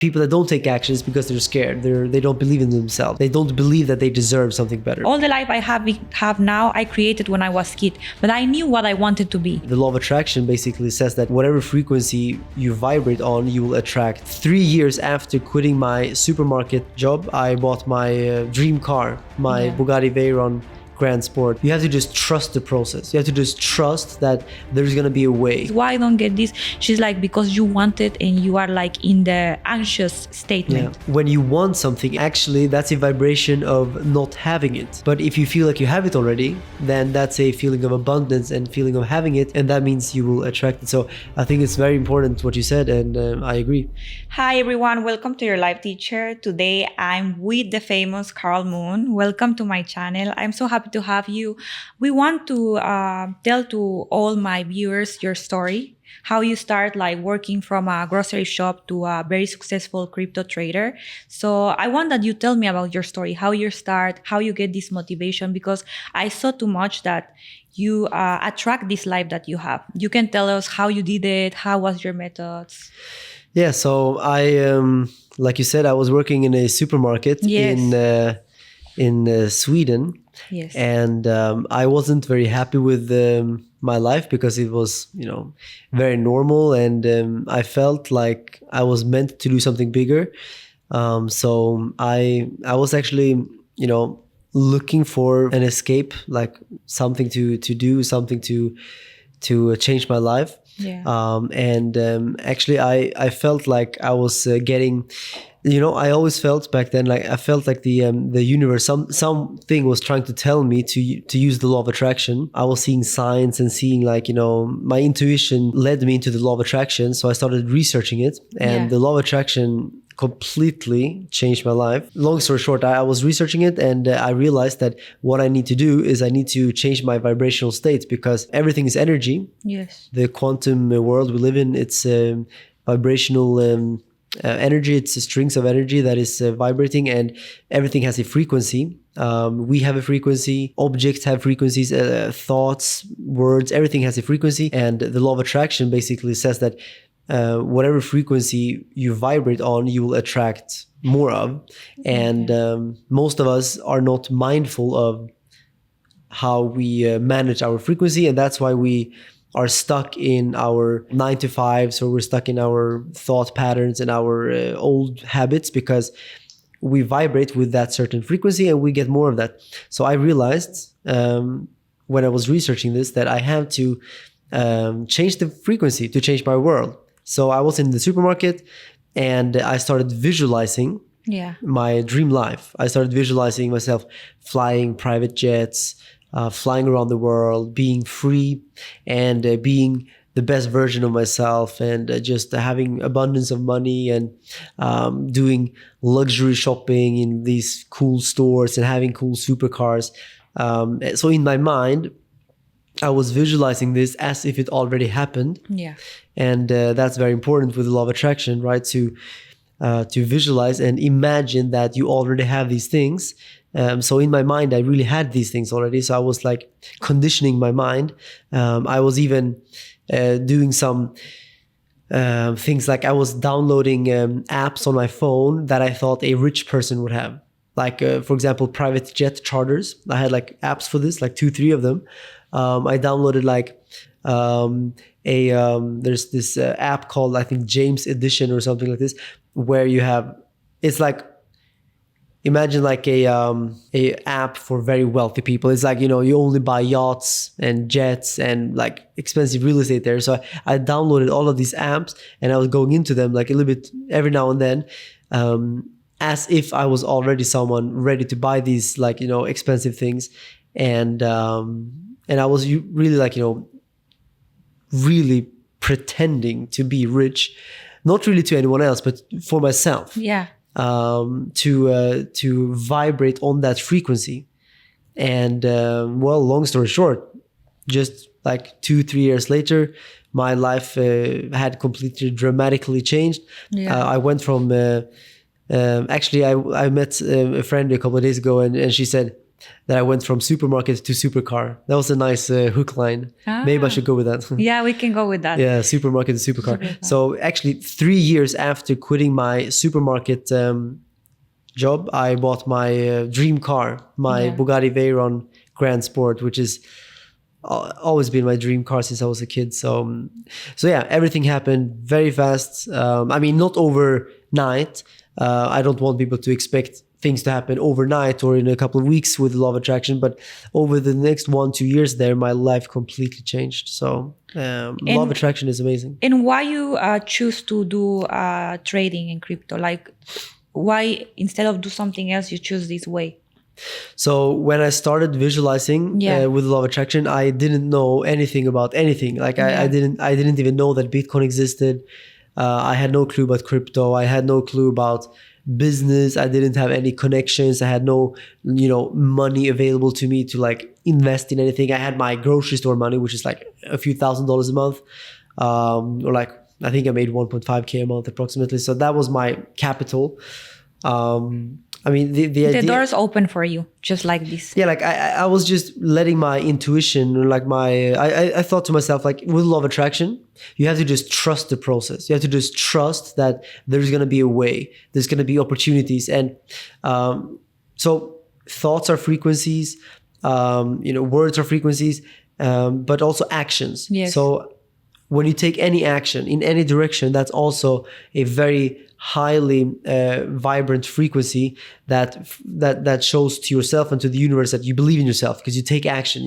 People that don't take action is because they're scared. They don't believe in themselves. They don't believe that they deserve something better. All the life I have now, I created when I was a kid, but I knew what I wanted to be. The law of attraction basically says that whatever frequency you vibrate on, you will attract. 3 years after quitting my supermarket job, I bought my dream car, my Bugatti Veyron Grand Sport. You have to just trust the process. You have to just trust that there's gonna be a way. Why I don't get this? She's like, because you want it and you are like in the anxious statement. Yeah. When you want something, actually that's a vibration of not having it. But if you feel like you have it already, then that's a feeling of abundance and feeling of having it, and that means you will attract it. So I think it's very important what you said, and I agree. Hi everyone, welcome to your life teacher. Today I'm with the famous MooN. Welcome to my channel. I'm so happy to have you. We want to tell to all my viewers your story, how you start like working from a grocery shop to a very successful crypto trader. So I want that you tell me about your story, how you start, how you get this motivation, because I saw too much that you attract this life that you have. You can tell us how you did it, how was your methods? Yeah, so I, like you said, I was working in a supermarket in Sweden. Yes. And I wasn't very happy with my life because it was, very normal, and I felt like I was meant to do something bigger. So I was actually, looking for an escape, like something to do, something to change my life. Yeah. Actually, I felt like I was getting. I always felt back then like I felt like the universe, something was trying to tell me to use the law of attraction. I was seeing signs and seeing like, my intuition led me into the law of attraction. So I started researching it, and the law of attraction completely changed my life. Long story short, I was researching it, and I realized that what I need to do is I need to change my vibrational state, because everything is energy. Yes. The quantum world we live in, it's vibrational energy. It's strings of energy that is vibrating, and everything has a frequency. We have a frequency, objects have frequencies, thoughts, words, everything has a frequency. And the law of attraction basically says that whatever frequency you vibrate on, you will attract more of. And most of us are not mindful of how we manage our frequency, and that's why we are stuck in our 9 to 5s, or we're stuck in our thought patterns and our old habits, because we vibrate with that certain frequency and we get more of that. So I realized when I was researching this that I have to change the frequency to change my world. So I was in the supermarket and I started visualizing my dream life. I started visualizing myself flying private jets, flying around the world, being free, and being the best version of myself, and just having abundance of money, and doing luxury shopping in these cool stores and having cool supercars. So in my mind, I was visualizing this as if it already happened. Yeah. And that's very important with the law of attraction, right? To visualize and imagine that you already have these things. So in my mind, I really had these things already. So I was like conditioning my mind. I was even doing some things, like I was downloading apps on my phone that I thought a rich person would have. Like, for example, private jet charters. I had like apps for this, like 2-3 of them. I downloaded like there's this app called, I think, James Edition or something like this, where you have, it's like, imagine like a app for very wealthy people. It's like, you only buy yachts and jets and like expensive real estate there. So I downloaded all of these apps, and I was going into them like a little bit every now and then, as if I was already someone ready to buy these like, expensive things. And I was really like, really pretending to be rich, not really to anyone else, but for myself. Yeah. To vibrate on that frequency. And long story short, just like 2-3 years later, my life had completely dramatically changed. I went from actually I met a friend a couple of days ago, and she said, that I went from supermarket to supercar. That was a nice hook line. Maybe I should go with that. Yeah, we can go with that. Yeah, supermarket to supercar. So actually 3 years after quitting my supermarket job, I bought my dream car, my Bugatti Veyron Grand Sport, which is always been my dream car since I was a kid. So yeah, everything happened very fast. I mean, not overnight. I don't want people to expect things to happen overnight or in a couple of weeks with law of attraction, but over the next 1-2 years there, my life completely changed. So law of attraction is amazing. And why you choose to do trading in crypto? Like, why instead of do something else, you choose this way? So when I started visualizing with law of attraction, I didn't know anything about anything. Like I didn't even know that Bitcoin existed. I had no clue about crypto. I had no clue about business. I didn't have any connections. I had no, money available to me to like invest in anything. I had my grocery store money, which is like a few $1,000s a month, or like I think I made 1.5K a month approximately. So that was my capital. I mean, the idea, doors open for you, just like this. Yeah, like I was just letting my intuition, like I thought to myself, like with law of attraction, you have to just trust the process. You have to just trust that there's going to be a way, there's going to be opportunities. And so thoughts are frequencies, words are frequencies, but also actions. Yes. So when you take any action in any direction, that's also a very highly vibrant frequency that shows to yourself and to the universe that you believe in yourself because you take action.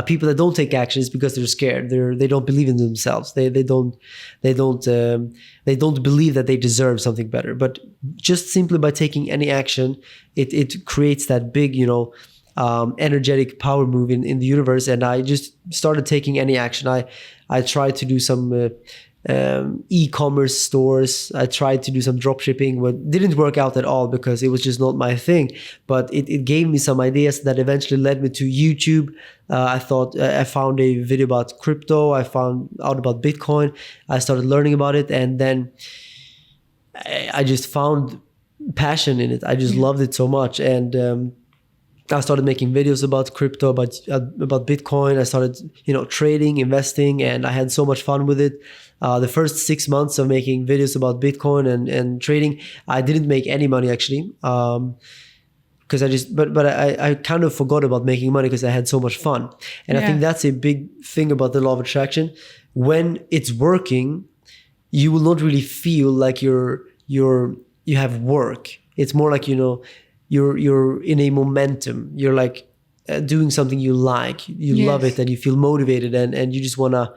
People that don't take action is because they're scared. They don't believe in themselves. They don't believe that they deserve something better. But just simply by taking any action, it creates that big energetic power move in the universe. And I just started taking any action. I tried to do some e-commerce stores. I tried to do some drop shipping, but didn't work out at all because it was just not my thing. But it gave me some ideas that eventually led me to YouTube. I found a video about crypto. I found out about Bitcoin. I started learning about it, and then I just found passion in it. I just loved it so much, and I started making videos about crypto, about Bitcoin. I started, trading, investing, and I had so much fun with it. The first 6 months of making videos about Bitcoin and trading, I didn't make any money actually, because I kind of forgot about making money because I had so much fun. And I think that's a big thing about the law of attraction. When it's working, you will not really feel like you have work. It's more like you're in a momentum. You're like doing something you like, you love it, and you feel motivated, and you just want to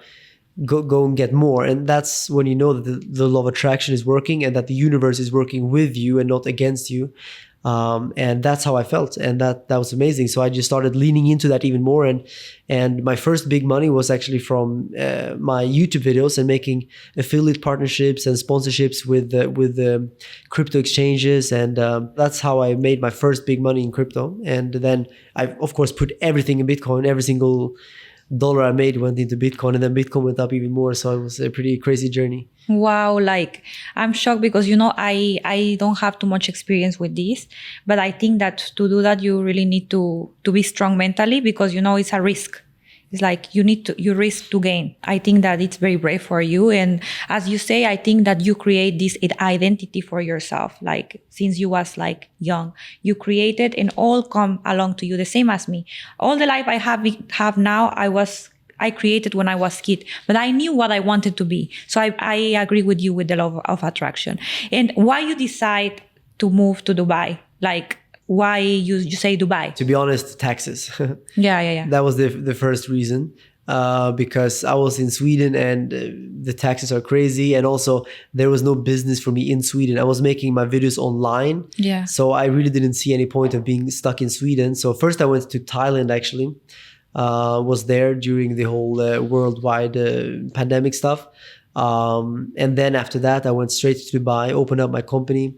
go and get more. And that's when you know that the law of attraction is working and that the universe is working with you and not against you. And that's how I felt, and that was amazing. So I just started leaning into that even more, and my first big money was actually from my YouTube videos and making affiliate partnerships and sponsorships with crypto exchanges, and that's how I made my first big money in crypto. And then I of course put everything in Bitcoin. Every single dollar I made went into Bitcoin, and then Bitcoin went up even more. So it was a pretty crazy journey. Wow, like I'm shocked because I don't have too much experience with this, but I think that to do that you really need to be strong mentally because it's a risk. It's like you risk to gain. I think that it's very brave for you, and as you say, I think that you create this identity for yourself. Like since you was like young, you created and all come along to you the same as me. All the life I have now, I created when I was a kid, but I knew what I wanted to be. So I agree with you with the law of attraction. And why you decide to move to Dubai? Like why you say Dubai? To be honest, taxes. Yeah. That was the first reason. Because I was in Sweden and the taxes are crazy, and also there was no business for me in Sweden. I was making my videos online, so I really didn't see any point of being stuck in Sweden. So first I went to Thailand actually. Was there during the whole worldwide pandemic stuff. And then after that, I went straight to Dubai, opened up my company.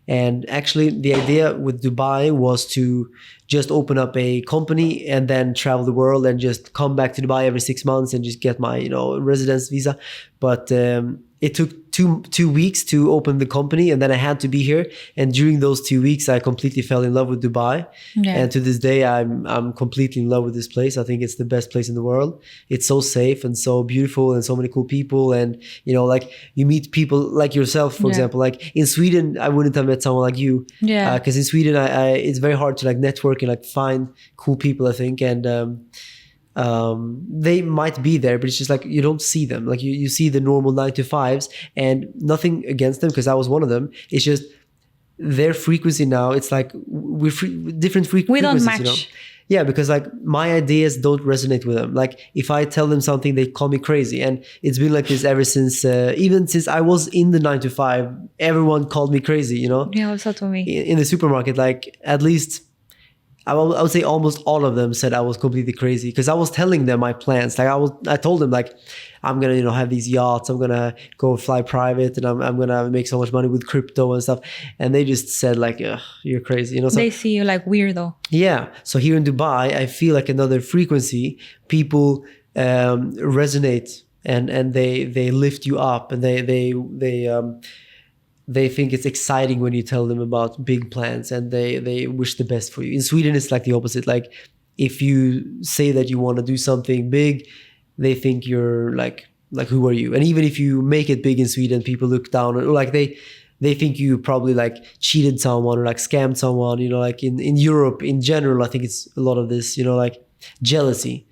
And actually, the idea with Dubai was to just open up a company and then travel the world and just come back to Dubai every 6 months and just get my residence visa. But it took two weeks to open the company, and then I had to be here. And during those 2 weeks, I completely fell in love with Dubai. Yeah. And to this day, I'm completely in love with this place. I think it's the best place in the world. It's so safe and so beautiful, and so many cool people. And like you meet people like yourself, for example. Like in Sweden, I wouldn't have met someone like you. Yeah. Because in Sweden, it's very hard to like network and like find cool people, I think. And they might be there, but it's just like you don't see them. Like you see the normal 9 to 5s, and nothing against them, because I was one of them. It's just their frequency now. It's like we're different frequencies. We don't match. Yeah, because like my ideas don't resonate with them. Like if I tell them something, they call me crazy, and it's been like this ever since. Even since I was in the 9 to 5, everyone called me crazy. Yeah, also to me. In the supermarket, like at least. I would say almost all of them said I was completely crazy, because I was telling them my plans. Like I told them like I'm gonna have these yachts, I'm gonna go fly private, and I'm gonna make so much money with crypto and stuff. And they just said like, you're crazy, So they see you like weirdo. Yeah. So here in Dubai, I feel like another frequency. People resonate and they lift you up, and they think it's exciting when you tell them about big plans, and they wish the best for you. In Sweden, it's like the opposite. Like if you say that you want to do something big, they think you're like who are you? And even if you make it big in Sweden, people look down, or like they think you probably like cheated someone or like scammed someone. Like in Europe in general, I think it's a lot of this. Like jealousy.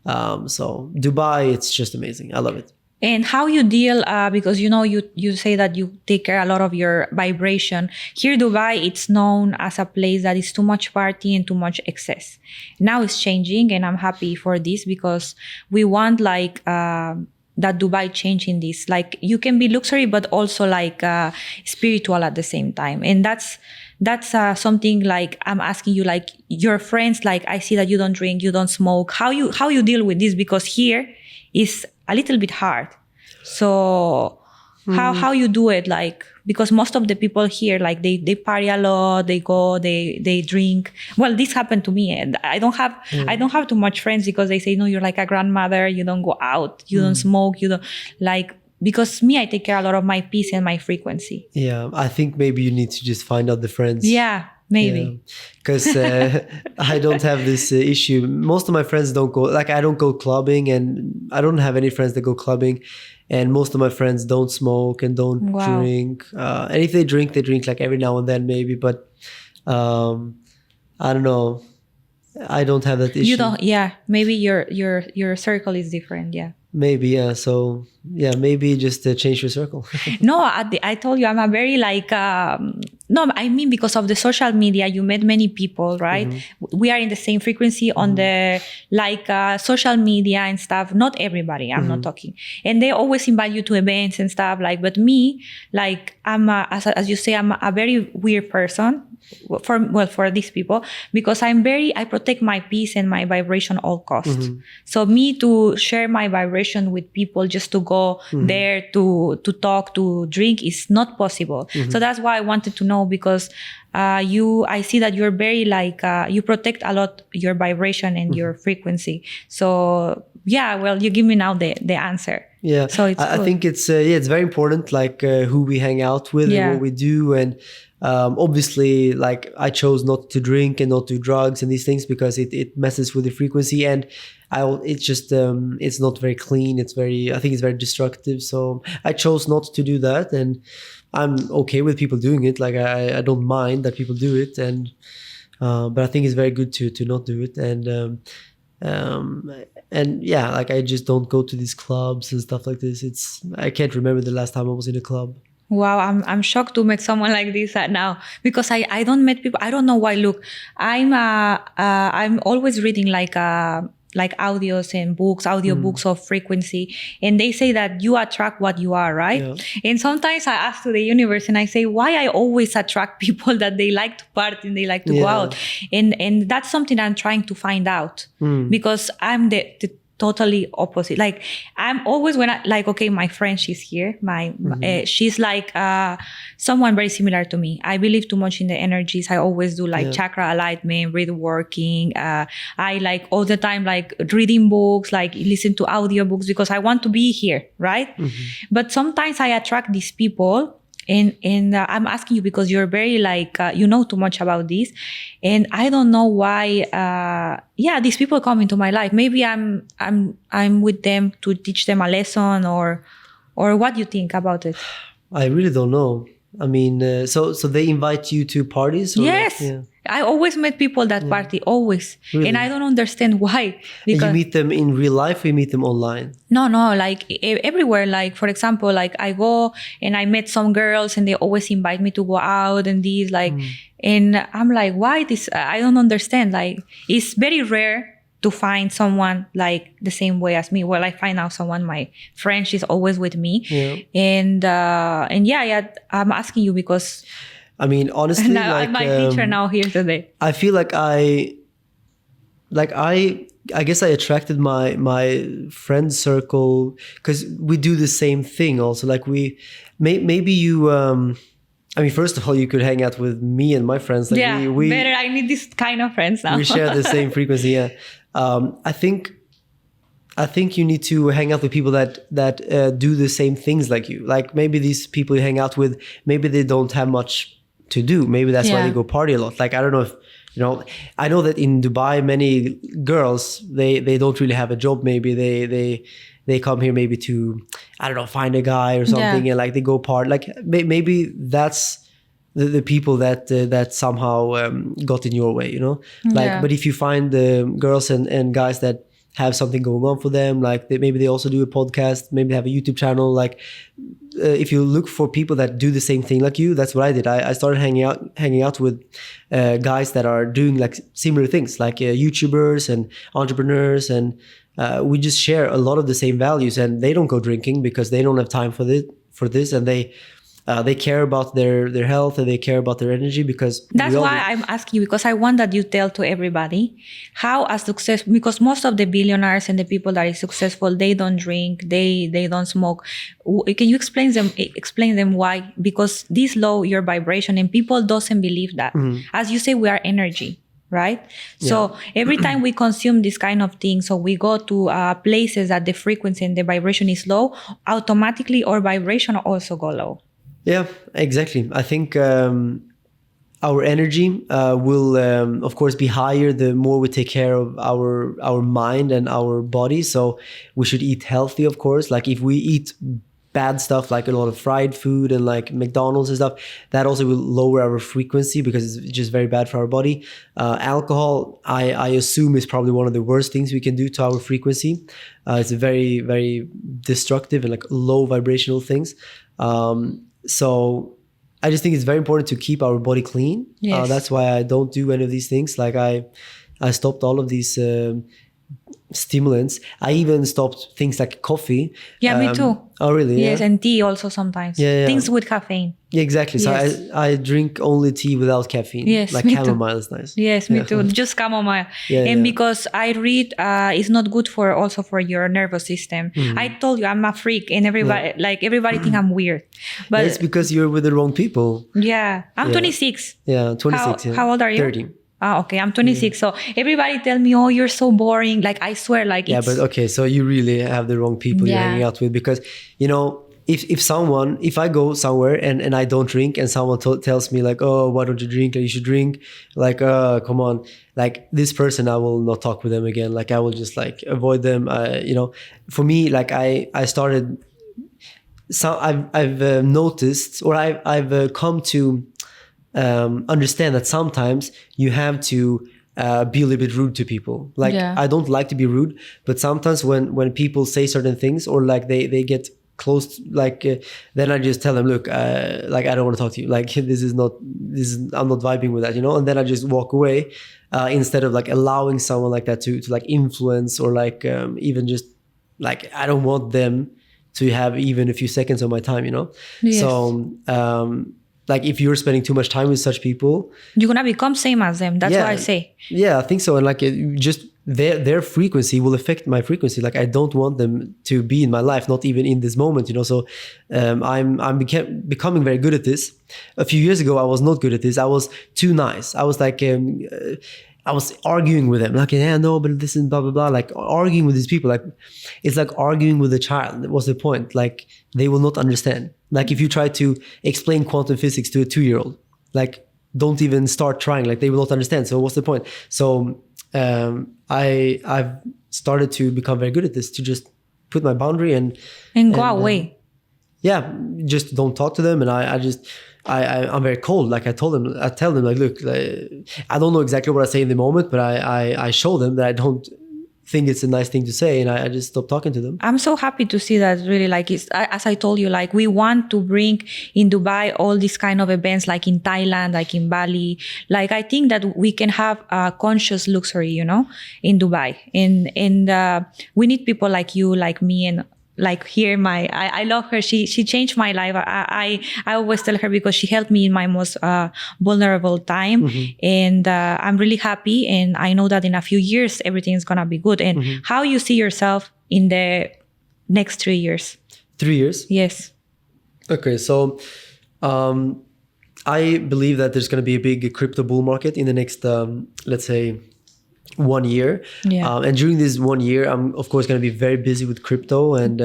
So Dubai, it's just amazing. I love it. And how you deal, because you say that you take care a lot of your vibration. Here, Dubai, it's known as a place that is too much party and too much excess. Now it's changing, and I'm happy for this, because we want like that Dubai change in this. Like you can be luxury, but also like spiritual at the same time. And that's something like I'm asking you, like your friends, like I see that you don't drink, you don't smoke. How you deal with this? Because here is a little bit hard. So how you do it? Like, because most of the people here, like they party a lot, they go, they drink. Well, this happened to me, and I don't have too much friends, because they say, no, you're like a grandmother, you don't go out, you don't smoke, you don't like, because me, I take care a lot of my peace and my frequency. Yeah, I think maybe you need to just find out the friends. Yeah. Maybe. Because I don't have this issue. Most of my friends don't go, like I don't go clubbing, and I don't have any friends that go clubbing. And most of my friends don't smoke and don't drink. And if they drink like every now and then maybe. But I don't know. I don't have that issue. You don't, yeah. Maybe your circle is different, yeah. Maybe, yeah. So, yeah, maybe just change your circle. No, I told you I'm a very like, no, I mean, because of the social media, you met many people, right? Mm-hmm. We are in the same frequency on the like social media and stuff. Not everybody, I'm not talking. And they always invite you to events and stuff. Like, but me, like, I'm as you say, I'm a very weird person. For these people, because I protect my peace and my vibration all costs. So me to share my vibration with people, just to go there to talk, to drink, is not possible. So that's why I wanted to know, because I see that you're very like you protect a lot your vibration and your frequency. So yeah, well, you give me now the answer. Yeah, so I think it's it's very important, like who we hang out with and what we do. And obviously, like I chose not to drink and not do drugs and these things, because it messes with the frequency, and it's just it's not very clean. I think it's very destructive. So I chose not to do that, and I'm okay with people doing it. Like I don't mind that people do it, and but I think it's very good to not do it. And yeah, like I just don't go to these clubs and stuff like this. I can't remember the last time I was in a club. Wow, I'm shocked to meet someone like this now, because I don't meet people. I don't know why. Look, I'm always reading like audios and audiobooks of frequency, and they say that you attract what you are, right? Yeah. And sometimes I ask to the universe, and I say, why I always attract people that they like to party and they like to go out, and that's something I'm trying to find out, because I'm the totally opposite. Like I'm always when I like, okay, my friend, she's here. She's like someone very similar to me. I believe too much in the energies. I always do like chakra alignment, breath working. I like all the time, like reading books, like listen to audiobooks because I want to be here, right? But sometimes I attract these people. And I'm asking you because you're very like you know too much about this, and I don't know why. These people come into my life. Maybe I'm with them to teach them a lesson, or what do you think about it? I really don't know. I mean, so they invite you to parties? Or yes. I always met people that party, always. Really? And I don't understand why. Because you meet them in real life or you meet them online? No, like everywhere. Like, for example, like I go and I met some girls and they always invite me to go out and these like, and I'm like, why this? I don't understand. Like, it's very rare to find someone like the same way as me. Well, I find out someone, my friend, she's always with me. And I'm asking you because... I mean, honestly, now, like, I'm my teacher now here today. I feel like I guess I attracted my friend circle because we do the same thing also. Like maybe you, I mean, first of all, you could hang out with me and my friends. Like we better. I need this kind of friends now. We share the same frequency. Yeah. I think you need to hang out with people that do the same things like you. Like maybe these people you hang out with, maybe they don't have much to do. Maybe that's why they go party a lot. Like, I don't know if, I know that in Dubai, many girls, they don't really have a job. Maybe they come here maybe to, I don't know, find a guy or something and like they go party. Like maybe that's the people that somehow got in your way, Like, but if you find girls and guys that have something going on for them, like maybe they also do a podcast, maybe they have a YouTube channel, like if you look for people that do the same thing like you, that's what I did. I started hanging out with guys that are doing like similar things, like YouTubers and entrepreneurs, and we just share a lot of the same values. And they don't go drinking because they don't have time for this, and they care about their health and they care about their energy because that's why I'm asking you, because I want that you tell to everybody how a success, because most of the billionaires and the people that are successful, they don't drink, they don't smoke. Can you explain them why? Because this low your vibration and people doesn't believe that. As you say, we are energy, right? So every time we consume this kind of thing, so we go to places that the frequency and the vibration is low, automatically our vibration also go low. Yeah, exactly. I think our energy will, of course, be higher the more we take care of our mind and our body. So we should eat healthy, of course. Like if we eat bad stuff, like a lot of fried food and like McDonald's and stuff, that also will lower our frequency because it's just very bad for our body. Alcohol, I assume, is probably one of the worst things we can do to our frequency. It's a very, very destructive and like low vibrational things. So I just think it's very important to keep our body clean. Yes. That's why I don't do any of these things. Like I stopped all of these stimulants. I even stopped things like coffee. Yeah, me too. Oh, really? Yes, and tea also sometimes. Yeah. Things with caffeine. Yeah, exactly. Yes. So I drink only tea without caffeine. Yes, like me chamomile too. is nice. Yes, me too. Just chamomile. Because I read it's not good for your nervous system. I told you I'm a freak, and everybody think I'm weird. But it's because you're with the wrong people. Yeah, I'm 26. Yeah, 26. How old are you? 30. Okay, I'm 26. So everybody tell me, oh, you're so boring. Like, I swear, like, yeah, but okay, so you really have the wrong people you're hanging out with, because, if I go somewhere and I don't drink and someone tells me like, oh, why don't you drink? You should drink. Like, come on. Like this person, I will not talk with them again. Like I will just like avoid them. For me, like I started, so I've noticed, or I've come to understand that sometimes you have to be a little bit rude to people. Like I don't like to be rude, but sometimes when people say certain things or like they get close, like then I just tell them, look, like I don't want to talk to you. Like I'm not vibing with that, and then I just walk away instead of like allowing someone like that to like influence or like even just like I don't want them to have even a few seconds of my time, Yes. So like if you're spending too much time with such people, you're gonna become same as them. That's what I say. Yeah, I think so. And like their frequency will affect my frequency. Like I don't want them to be in my life, not even in this moment, you know. So I'm becoming very good at this. A few years ago, I was not good at this. I was too nice. I was like I was arguing with them, like, yeah, no, but this is blah blah blah. Like arguing with these people, like it's like arguing with a child. What's the point? Like they will not understand. Like if you try to explain quantum physics to a 2-year-old, like don't even start trying. Like they will not understand. So what's the point? So I've started to become very good at this, to just put my boundary and go away. Yeah, just don't talk to them. And I'm very cold. Like I tell them like, look, I don't know exactly what I say in the moment, but I show them that I don't think it's a nice thing to say, and I just stop talking to them. I'm so happy to see that. Really, like it's, as I told you, like we want to bring in Dubai all these kind of events, like in Thailand, like in Bali. Like I think that we can have a conscious luxury, you know, in Dubai. And we need people like you, like me, and like here I love her. She changed my life. I always tell her, because she helped me in my most vulnerable time. And I'm really happy, and I know that in a few years everything is gonna be good. And how you see yourself in the next 3 years? 3 years? Yes. Okay, so I believe that there's going to be a big crypto bull market in the next let's say 1 year. Yeah. And during this 1 year, I'm of course going to be very busy with crypto, and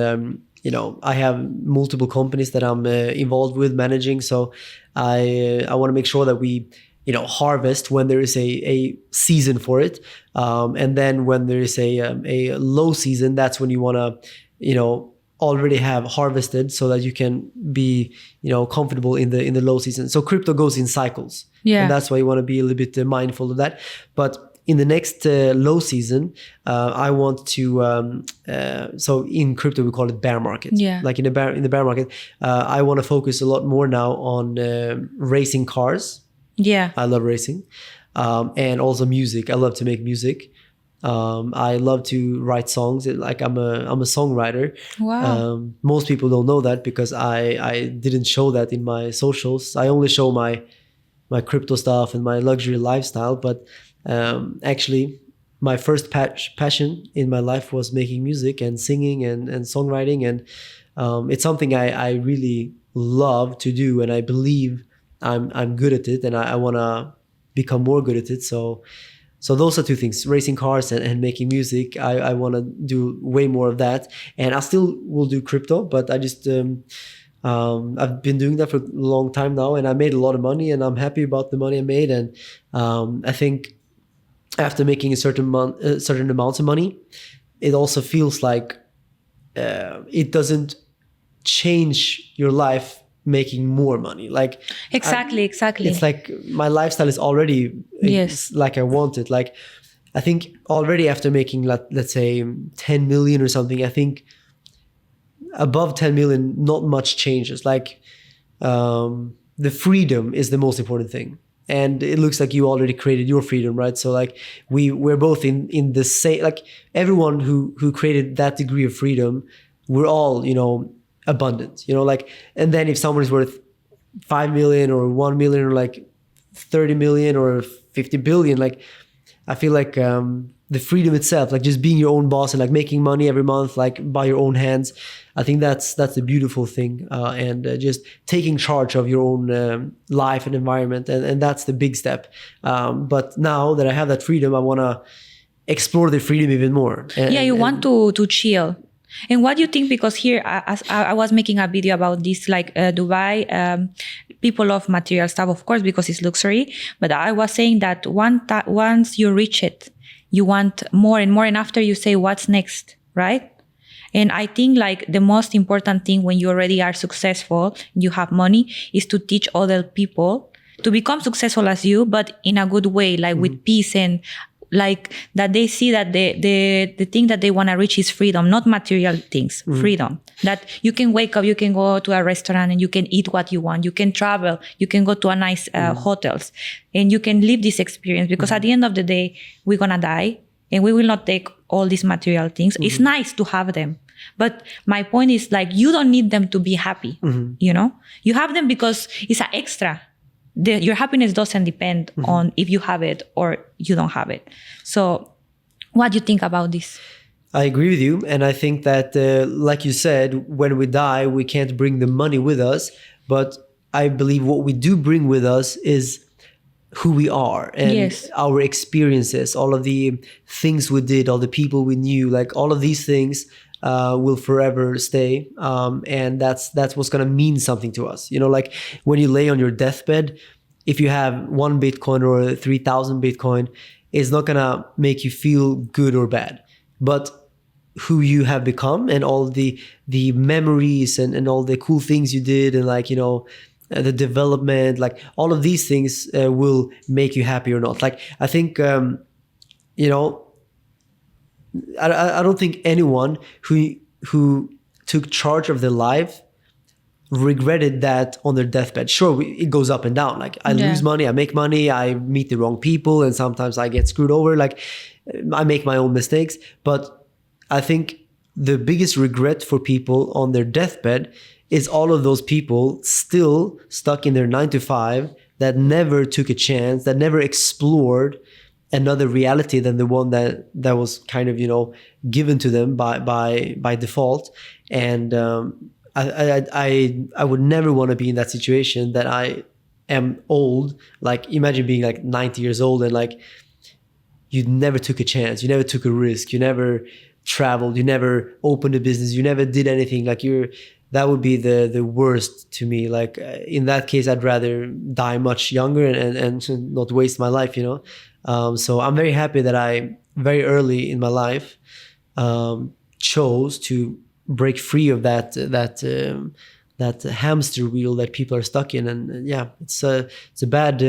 you know, I have multiple companies that I'm involved with managing. So I want to make sure that we, you know, harvest when there is a season for it, and then when there is a low season, that's when you want to, you know, already have harvested, so that you can be, you know, comfortable in the low season. So crypto goes in cycles, and that's why you want to be a little bit mindful of that. But in the next low season, I want to. So in crypto, we call it bear market. Yeah. Like in the bear market, I want to focus a lot more now on racing cars. Yeah. I love racing, and also music. I love to make music. I love to write songs. Like I'm a songwriter. Wow. Most people don't know that, because I didn't show that in my socials. I only show my crypto stuff and my luxury lifestyle. But actually, my first passion in my life was making music and singing and songwriting, and it's something I really love to do, and I believe I'm good at it, and I want to become more good at it. So those are two things: racing cars and making music. I want to do way more of that, and I still will do crypto, but I just I've been doing that for a long time now, and I made a lot of money, and I'm happy about the money I made. And I think after making a certain amounts of money, it also feels like it doesn't change your life making more money. Like exactly. It's like my lifestyle is already like I want it. Like I think already after making, let's say 10 million or something, I think above 10 million, not much changes. Like the freedom is the most important thing. And it looks like you already created your freedom, right? So like we're both in the same, like everyone who created that degree of freedom, we're all, you know, abundant, you know, like, and then if someone is worth 5 million or 1 million or like 30 million or 50 billion, like I feel like the freedom itself, like just being your own boss and like making money every month, like by your own hands, I think that's a beautiful thing, and just taking charge of your own life and environment, and that's the big step. But now that I have that freedom, I want to explore the freedom even more. You want to chill. And what do you think? Because here, as I was making a video about this, like Dubai, people love material stuff, of course, because it's luxury. But I was saying that once you reach it, you want more and more. And after you say, what's next, right? And I think like the most important thing when you already are successful, you have money, is to teach other people to become successful as you, but in a good way, like with peace, and like that they see that the thing that they want to reach is freedom, not material things, freedom. That you can wake up, you can go to a restaurant and you can eat what you want. You can travel, you can go to a nice hotels, and you can live this experience, because at the end of the day, we're going to die and we will not take all these material things. It's nice to have them. But my point is like, you don't need them to be happy. You know, you have them because it's an extra. Your happiness doesn't depend on if you have it or you don't have it. So What do you think about this? I agree with you. And I think that, like you said, when we die, we can't bring the money with us. But I believe what we do bring with us is who we are and Yes. our experiences, all of the things we did, all the people we knew, like all of these things will forever stay. And that's what's going to mean something to us. You know, like when you lay on your deathbed, if you have 1 Bitcoin or 3,000 Bitcoin, it's not going to make you feel good or bad. But who you have become and all the memories and all the cool things you did and like, you know, the development, like all of these things will make you happy or not. Like I think, you know, I don't think anyone who took charge of their life regretted that on their deathbed. Sure, it goes up and down. Like I lose money, I make money, I meet the wrong people, and sometimes I get screwed over. Like I make my own mistakes. But I think the biggest regret for people on their deathbed is all of those people still stuck in their 9 to 5 that never took a chance, that never explored another reality than the one that was kind of, you know, given to them by default. And I would never want to be in that situation that I am old. Like imagine being like 90 years old and like you never took a chance, you never took a risk, you never traveled, you never opened a business, you never did anything. Like that would be the worst to me. Like in that case, I'd rather die much younger and not waste my life, you know. So I'm very happy that I very early in my life chose to break free of that hamster wheel that people are stuck in. And yeah, it's a bad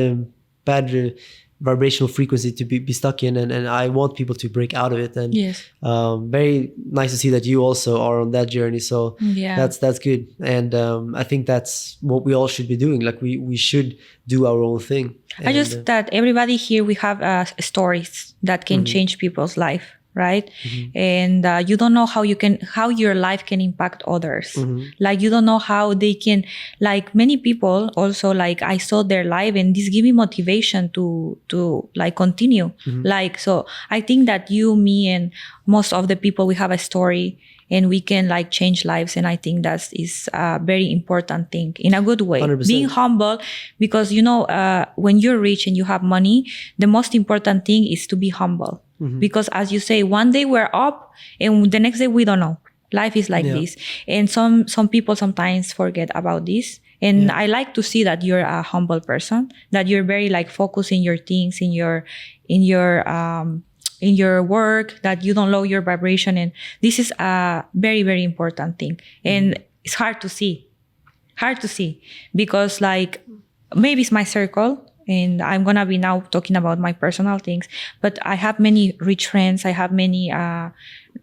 vibrational frequency to be stuck in, and I want people to break out of it. And Yes. Very nice to see that you also are on that journey. So that's good. And I think that's what we all should be doing. Like we should do our own thing. I just that everybody here, we have stories that can change people's life, right? And you don't know how your life can impact others. Like you don't know how they can, like many people also, like I saw their life and this gave me motivation to like continue. Like, so I think that you, me, and most of the people, we have a story and we can like change lives. And I think that is a very important thing in a good way. 100%. Being humble, because you know, when you're rich and you have money, the most important thing is to be humble. Because as you say, one day we're up and the next day we don't know. Life is like this. And some people sometimes forget about this. And I like to see that you're a humble person, that you're very like focused in your things, in your work, that you don't lower your vibration. And this is a very, very important thing. And it's hard to see because like maybe it's my circle. And I'm going to be now talking about my personal things, but I have many rich friends. I have many,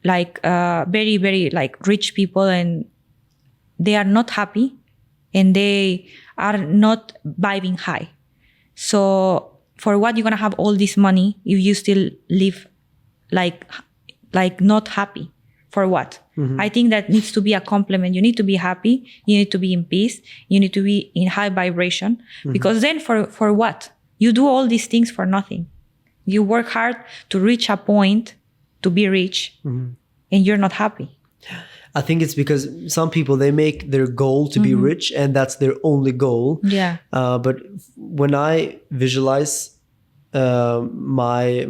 very, very like rich people, and they are not happy and they are not vibing high. So for what you're going to have all this money if you still live like not happy? For what? I think that needs to be a compliment. You need to be happy. You need to be in peace. You need to be in high vibration. Because then for what? You do all these things for nothing. You work hard to reach a point to be rich and you're not happy. I think it's because some people, they make their goal to be rich and that's their only goal. Yeah. But when I visualize my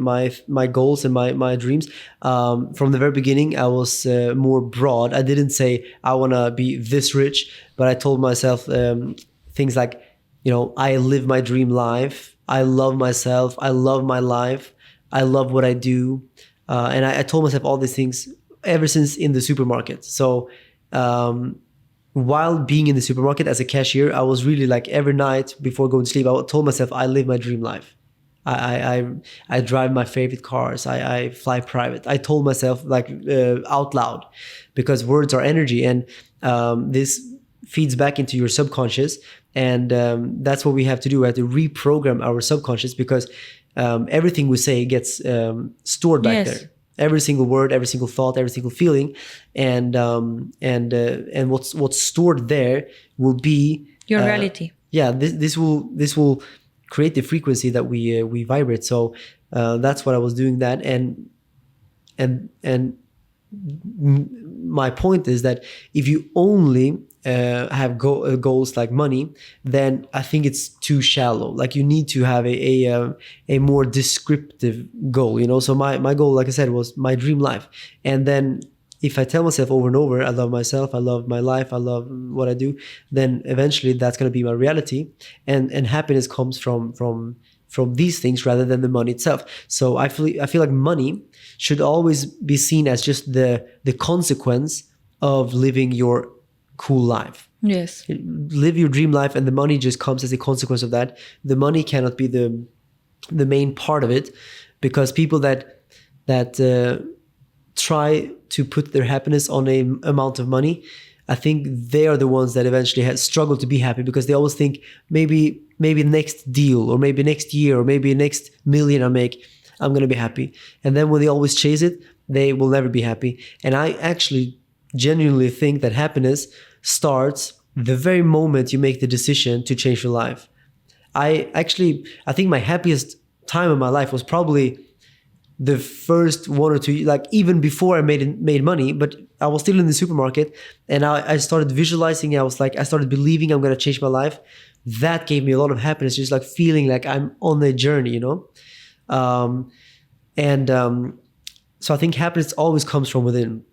goals and my dreams, from the very beginning I was more broad. I didn't say I want to be this rich, but I told myself things like, you know, I live my dream life, I love myself, I love my life, I love what I do, and I told myself all these things ever since in the supermarket. So while being in the supermarket as a cashier, I was really like every night before going to sleep, I told myself I live my dream life. I drive my favorite cars. I fly private. I told myself like out loud, because words are energy, and this feeds back into your subconscious, and that's what we have to do. We have to reprogram our subconscious, because everything we say gets stored back there. Every single word, every single thought, every single feeling, and what's stored there will be your reality. Yeah, this will create the frequency that we vibrate. So that's what I was doing that. And And my point is that if you only have goals like money, then I think it's too shallow. Like you need to have a more descriptive goal, you know. So my goal, like I said, was my dream life. And then if I tell myself over and over, I love myself, I love my life, I love what I do, then eventually that's going to be my reality. And happiness comes from these things rather than the money itself. So I feel like money should always be seen as just the consequence of living your cool life. Yes. Live your dream life, and the money just comes as a consequence of that. The money cannot be the main part of it, because people that try to put their happiness on a amount of money, I think they are the ones that eventually struggle to be happy, because they always think maybe next deal, or maybe next year, or maybe next million I make, I'm going to be happy. And then when they always chase it, they will never be happy. And I actually genuinely think that happiness starts the very moment you make the decision to change your life. I think my happiest time in my life was probably the first 1 or 2, like even before I made money, but I was still in the supermarket, and I started visualizing. I started believing I'm going to change my life. That gave me a lot of happiness, just like feeling like I'm on a journey, you know? So I think happiness always comes from within.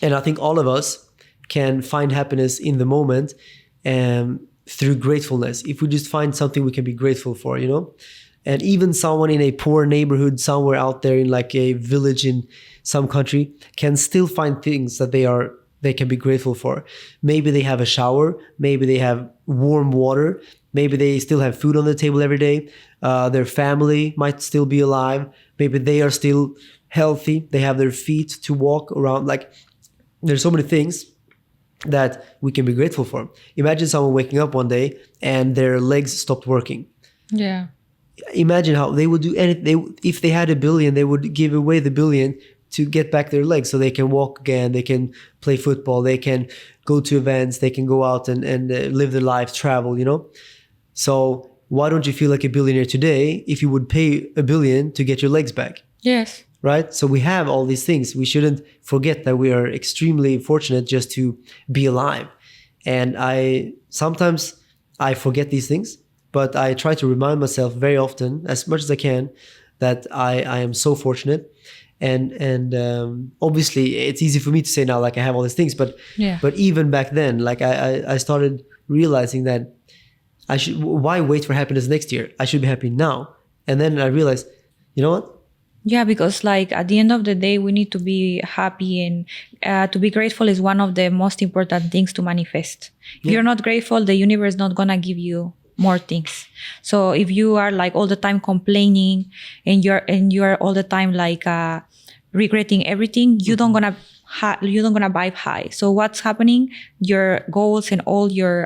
And I think all of us can find happiness in the moment through gratefulness. If we just find something we can be grateful for, you know? And even someone in a poor neighborhood somewhere out there in like a village in some country can still find things that they can be grateful for. Maybe they have a shower, maybe they have warm water, maybe they still have food on the table every day. Their family might still be alive. Maybe they are still healthy. They have their feet to walk around. Like, there's so many things that we can be grateful for. Imagine someone waking up one day and their legs stopped working. Yeah. Imagine how they would do anything. If they had $1 billion, they would give away the $1 billion to get back their legs so they can walk again, they can play football, they can go to events, they can go out and live their life, travel, you know? So why don't you feel like a billionaire today if you would pay $1 billion to get your legs back? Yes. Right? So we have all these things. We shouldn't forget that we are extremely fortunate just to be alive. And sometimes I forget these things, but I try to remind myself very often, as much as I can, that I am so fortunate. And obviously it's easy for me to say now, like I have all these things, but even back then, like I started realizing that why wait for happiness next year? I should be happy now. And then I realized, you know what? Yeah, because like at the end of the day, we need to be happy, and to be grateful is one of the most important things to manifest. If you're not grateful, the universe is not gonna give you more things. So if you are like all the time complaining and you're all the time like regretting everything, you don't gonna vibe high. So what's happening? Your goals and all your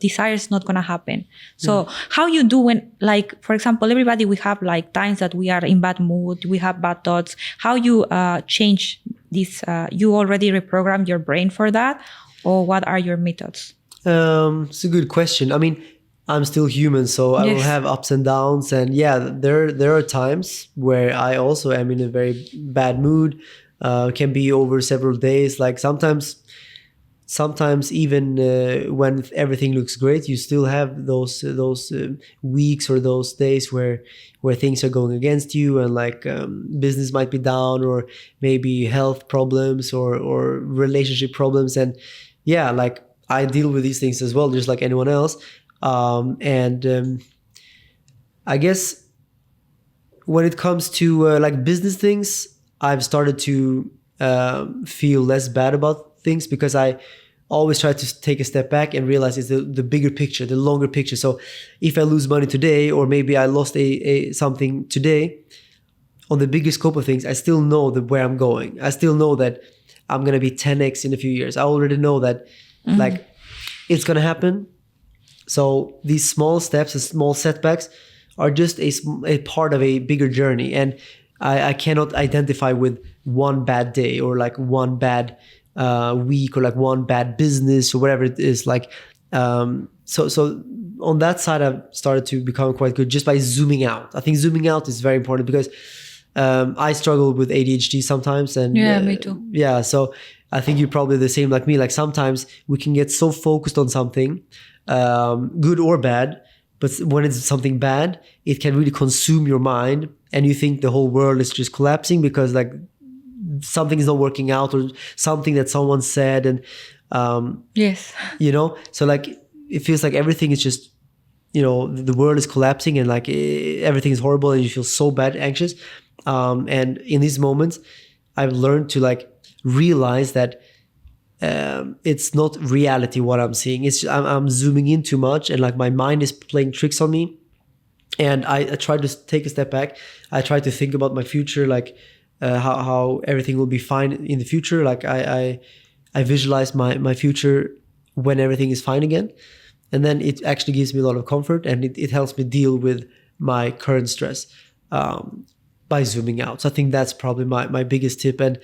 desires not gonna happen. So how you do when, like, for example, everybody, we have like times that we are in bad mood, we have bad thoughts. How you change this? You already reprogrammed your brain for that, or what are your methods? It's a good question. I mean, I'm still human, so I will have ups and downs. And yeah, there are times where I also am in a very bad mood. Can be over several days. Like sometimes even when everything looks great, you still have those weeks or those days where things are going against you, and like business might be down, or maybe health problems or relationship problems. And yeah, like I deal with these things as well, just like anyone else. I guess when it comes to like business things, I've started to feel less bad about things, because I always try to take a step back and realize it's the bigger picture, the longer picture. So if I lose money today, or maybe I lost something today, on the bigger scope of things, I still know where I'm going. I still know that I'm going to be 10x in a few years. I already know that like it's going to happen. So these small steps and small setbacks are just a part of a bigger journey. And I cannot identify with one bad day, or like one bad week, or like one bad business, or whatever it is. Like, so on that side, I've started to become quite good just by zooming out. I think zooming out is very important, because I struggle with ADHD sometimes, and Yeah, me too. yeah, so I think you're probably the same like me. Like sometimes we can get so focused on something, good or bad, but when it's something bad, it can really consume your mind, and you think the whole world is just collapsing because like something is not working out, or something that someone said, and Yes. so like it feels like everything is just, the world is collapsing, and like everything is horrible, and you feel so bad, anxious. And in these moments, I've learned to like realize that it's not reality what I'm seeing. It's I'm zooming in too much, and like my mind is playing tricks on me. And I try to take a step back. I try to think about my future, like how everything will be fine in the future. Like I visualize my future when everything is fine again. And then it actually gives me a lot of comfort, and it helps me deal with my current stress by zooming out. So I think that's probably my biggest tip. And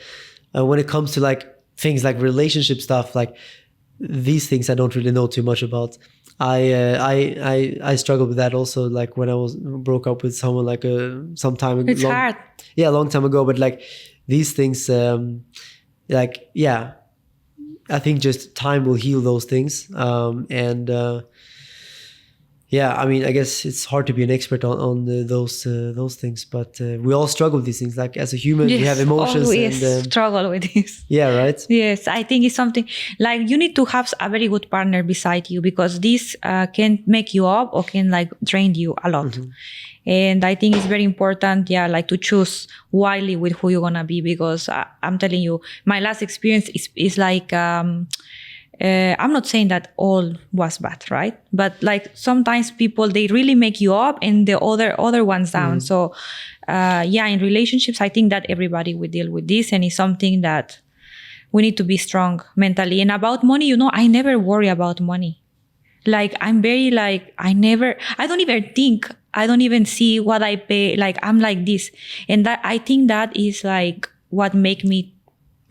when it comes to like things like relationship stuff, like these things I don't really know too much about. I struggled with that also, like when I was broke up with someone like some time ago. It's hard. Yeah, a long time ago. But like these things, like yeah, I think just time will heal those things. Yeah, I mean, I guess it's hard to be an expert on those things, but we all struggle with these things. Like as a human, we have emotions. Always and struggle with this. yeah, right. Yes, I think it's something like you need to have a very good partner beside you, because this can make you up or can like drain you a lot. Mm-hmm. And I think it's very important, like to choose wisely with who you're gonna be, because I'm telling you, my last experience is like. I'm not saying that all was bad, right? But like sometimes people, they really make you up and the other ones down. So in relationships, I think that everybody will deal with this, and it's something that we need to be strong mentally. And about money, I never worry about money. Like I'm very like, I don't even think, I don't even see what I pay. Like I'm like this. And that, I think that is like what make me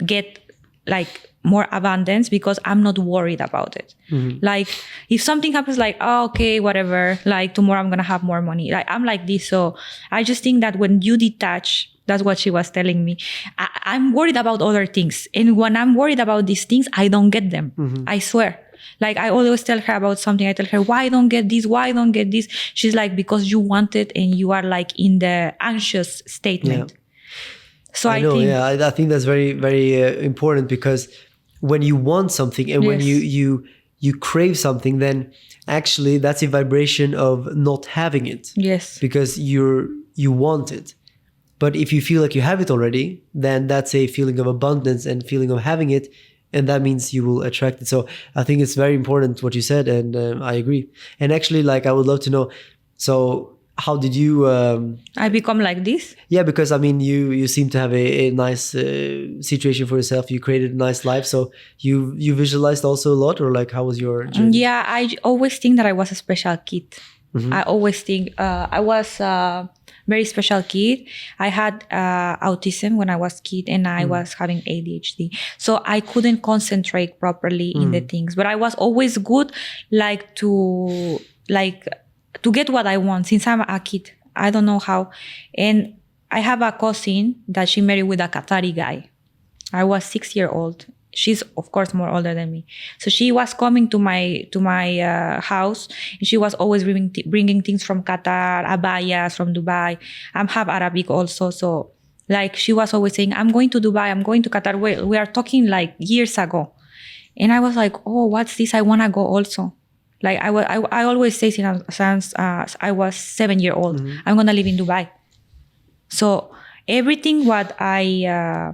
get like more abundance, because I'm not worried about it. Mm-hmm. Like if something happens, like, oh, okay, whatever, like tomorrow I'm going to have more money. Like I'm like this. So I just think that when you detach, that's what she was telling me. I'm worried about other things. And when I'm worried about these things, I don't get them. Mm-hmm. I swear. Like I always tell her about something. I tell her, why I don't get this? Why I don't get this? She's like, because you want it and you are like in the anxious statement. Yeah. So I think, I think that's very, very important, because when you want something and when you crave something, then actually that's a vibration of not having it. Yes. Because you want it. But if you feel like you have it already, then that's a feeling of abundance and feeling of having it. And that means you will attract it. So I think it's very important what you said. And I agree. And actually, like, I would love to know, so how did you... I become like this? Yeah, because I mean, you seem to have a nice situation for yourself. You created a nice life. So you visualized also a lot, or like, how was your journey? Yeah, I always think that I was a special kid. Mm-hmm. I always think I was a very special kid. I had autism when I was a kid, and I was having ADHD. So I couldn't concentrate properly in the things. But I was always good, to get what I want since I'm a kid. I don't know how. And I have a cousin that she married with a Qatari guy. I was 6 years old. She's of course more older than me. So she was coming to my house, and she was always bringing things from Qatar, abayas from Dubai. I'm half Arabic also. So like she was always saying, I'm going to Dubai, I'm going to Qatar. We are talking like years ago. And I was like, oh, what's this? I want to go also. Like I always say since I was 7 years old, I'm gonna live in Dubai. So everything what I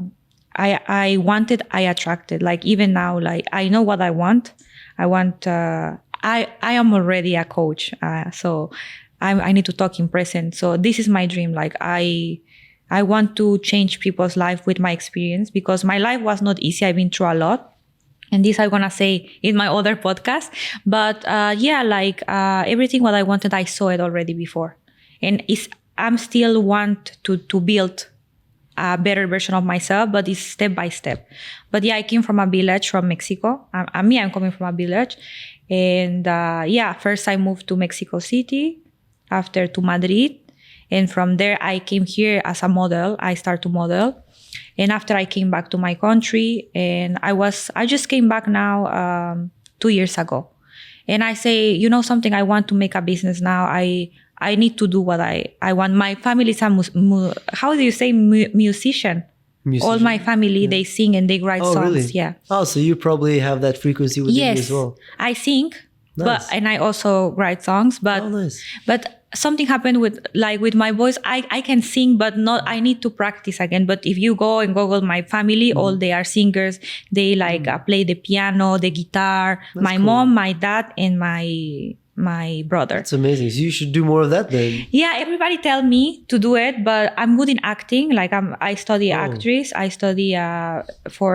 wanted, I attracted. Like even now, like I know what I want. I want. I am already a coach, so I need to talk in present. So this is my dream. Like I want to change people's life with my experience, because my life was not easy. I've been through a lot. And this I'm going to say in my other podcast. But everything what I wanted, I saw it already before. And I'm still want to build a better version of myself, but it's step by step. But yeah, I came from a village from Mexico. I'm coming from a village. And first I moved to Mexico City, after to Madrid. And from there, I came here as a model. I started to model. And after I came back to my country, and I just came back now 2 years ago. And I say, you know something, I want to make a business now. I need to do what I want. My family is how do you say musician? All my family, they sing and they write songs. Really? Yeah. Oh, so you probably have that frequency within you as well. I sing, Nice. and I also write songs. But nice. but something happened with my voice. I can sing, but not. I need to practice again. But if you go and Google my family, all they are singers. They play the piano, the guitar. That's my cool. mom, my dad, and my brother. That's amazing. So you should do more of that then. Yeah, everybody tell me to do it, but I'm good in acting. Like I study actress. I study for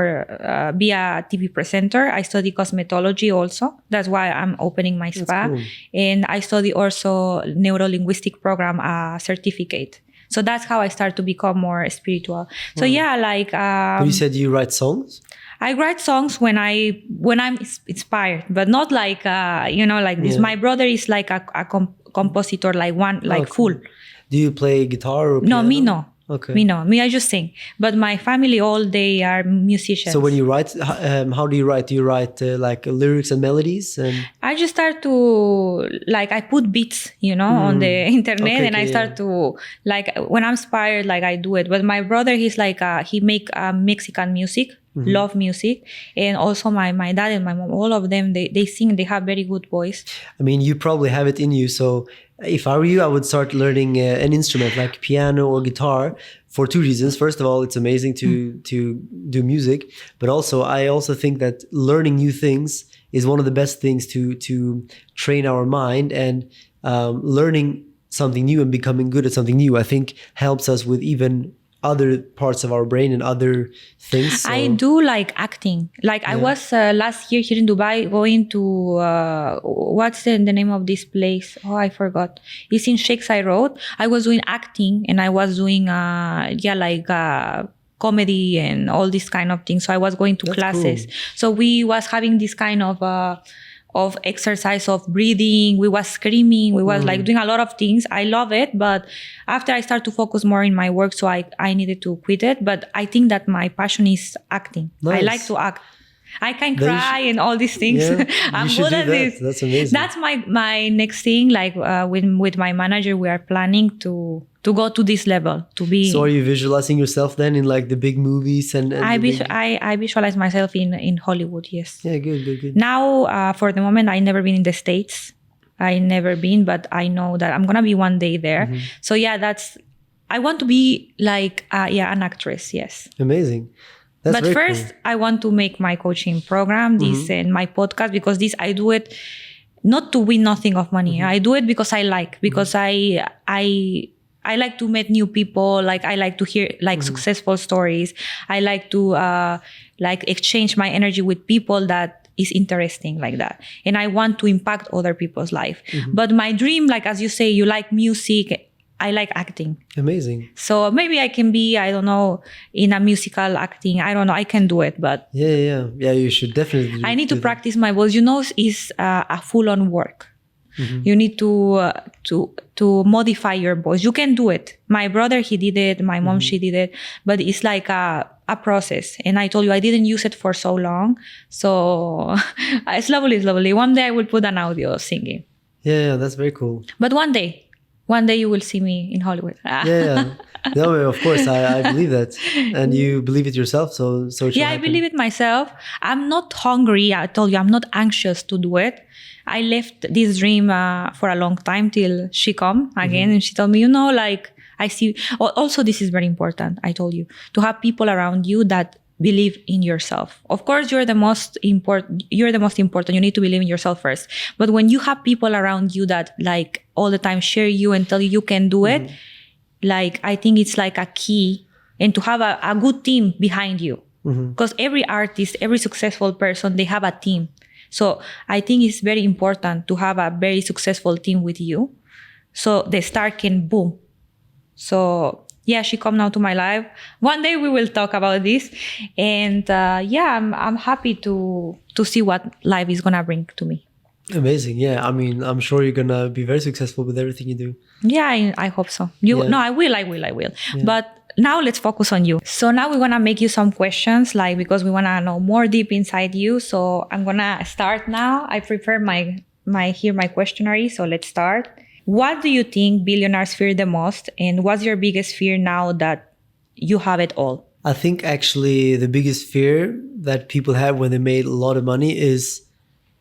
be a TV presenter. I study cosmetology also. That's why I'm opening my spa. Cool. And I study also neuro-linguistic program certificate. So that's how I start to become more spiritual. So yeah, like But you said you write songs? I write songs when I'm inspired, but not like like this. My brother is like a compositor, full. Do you play guitar or piano? No, me no. Okay. Me I just sing. But my family, all they are musicians. So when you write, how do you write? Do you write like lyrics and melodies? And I just start to I put beats, on the internet, and I start to when I'm inspired, I do it. But my brother, he's he make Mexican music. Love music, and also my dad and my mom, all of them, they sing. They have very good voice. I mean, you probably have it in you. So if I were you, I would start learning an instrument like piano or guitar for two reasons. First of all, it's amazing to do music, but also I also think that learning new things is one of the best things to train our mind, and learning something new and becoming good at something new, I think, helps us with even other parts of our brain and other things. So. I do like acting. I was last year here in Dubai going to what's the name of this place? Oh, I forgot. It's in Sheikh Zayed Road. I was doing acting, and I was doing comedy and all these kind of things. So I was going to classes. Cool. So we was having this kind of exercise of breathing. We was screaming. We was doing a lot of things. I love it. But after I start to focus more in my work, so I needed to quit it. But I think that my passion is acting. Nice. I like to act. I can cry and all these things. Yeah, I'm good at this. That's amazing. That's my next thing. With my manager, we are planning to go to this level, to be. So are you visualizing yourself then in the big movies and I visualize myself in Hollywood. Yes. Yeah, good. Now, for the moment, I never been in the States. I never been, but I know that I'm gonna be one day there. So yeah, I want to be an actress. Yes. Amazing. That's but first, cool. I want to make my coaching program, this and my podcast, because this I do it not to win nothing of money. I do it because I like, because I like to meet new people. I like to hear successful stories. I like to exchange my energy with people that is interesting like that. And I want to impact other people's life. But my dream, as you say, you like music, I like acting. Amazing. So maybe I can be, I don't know, in a musical acting. I don't know. I can do it, but yeah. You should definitely. I need to practice my voice. It's a full-on work. You need to modify your voice. You can do it. My brother, he did it. My mom, she did it. But it's like a process. And I told you, I didn't use it for so long. So it's lovely. One day I will put an audio singing. Yeah, that's very cool. But one day you will see me in Hollywood. Yeah. No, of course, I believe that. And you believe it yourself, so yeah, I believe it myself. I'm not hungry. I told you, I'm not anxious to do it. I left this dream for a long time till she come again, and she told me, I see. Also, this is very important. I told you to have people around you that believe in yourself. Of course, you're the most important. You need to believe in yourself first. But when you have people around you that all the time share you and tell you can do it, I think it's a key, and to have a good team behind you. Because every artist, every successful person, they have a team. So I think it's very important to have a very successful team with you, so the star can boom. So yeah, she come now to my life. One day we will talk about this, and I'm happy to see what life is gonna bring to me. Amazing. Yeah. I mean, I'm sure you're gonna be very successful with everything you do. Yeah, I hope so. You Yeah. no, I will. But now let's focus on you. So now we're gonna make you some questions, like because we wanna know more deep inside you. So I'm gonna start now. I prepare my questionnaire. So let's start. What do you think billionaires fear the most, and what's your biggest fear now that you have it all? I think actually the biggest fear that people have when they made a lot of money is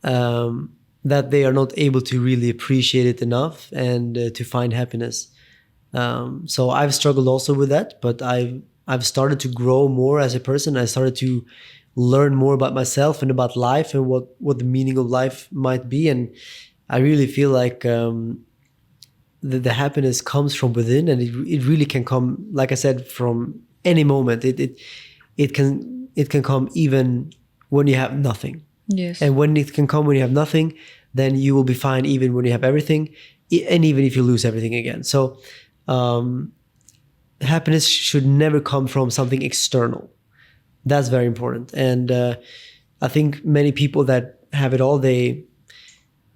that they are not able to really appreciate it enough and to find happiness. So I've struggled also with that, but I've started to grow more as a person. I started to learn more about myself and about life and what the meaning of life might be. And I really feel like the happiness comes from within, and it really can come, like I said, from any moment. It can come even when you have nothing. Yes. And when it can come when you have nothing, then you will be fine even when you have everything, and even if you lose everything again. So happiness should never come from something external. That's very important. And I think many people that have it all, they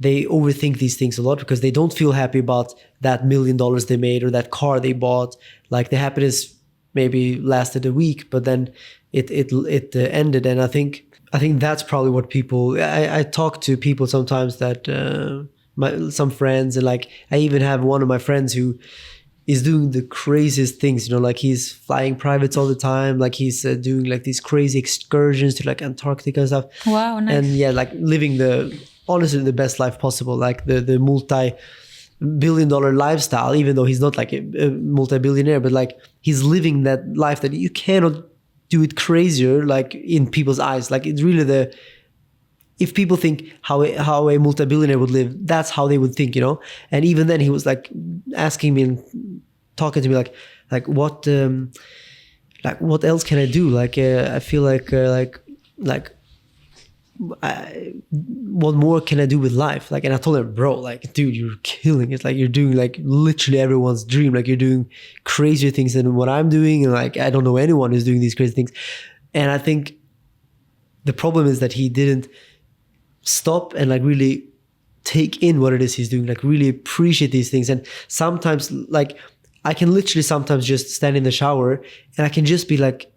overthink these things a lot because they don't feel happy about that $1 million they made or that car they bought. Like the happiness maybe lasted a week, but then it ended. And I think that's probably what people. I talk to people sometimes that some friends, and like I even have one of my friends who is doing the craziest things. You know, like he's flying privates all the time. Like he's doing like these crazy excursions to like Antarctica and stuff. Wow, nice. And yeah, like living honestly the best life possible, like the multi-billion-dollar lifestyle, even though he's not like a multi-billionaire, but like he's living that life that you cannot do it crazier, like in people's eyes. Like it's really if people think how a multi-billionaire would live, that's how they would think, you know. And even then he was like asking me and talking to me like what else can I do? Like I feel like what more can I do with life? Like, and I told him, bro, like, dude, you're killing it. Like, you're doing like literally everyone's dream. Like, you're doing crazier things than what I'm doing. And like, I don't know anyone who's doing these crazy things. And I think the problem is that he didn't stop and like really take in what it is he's doing, like really appreciate these things. And sometimes like I can literally sometimes just stand in the shower and I can just be like,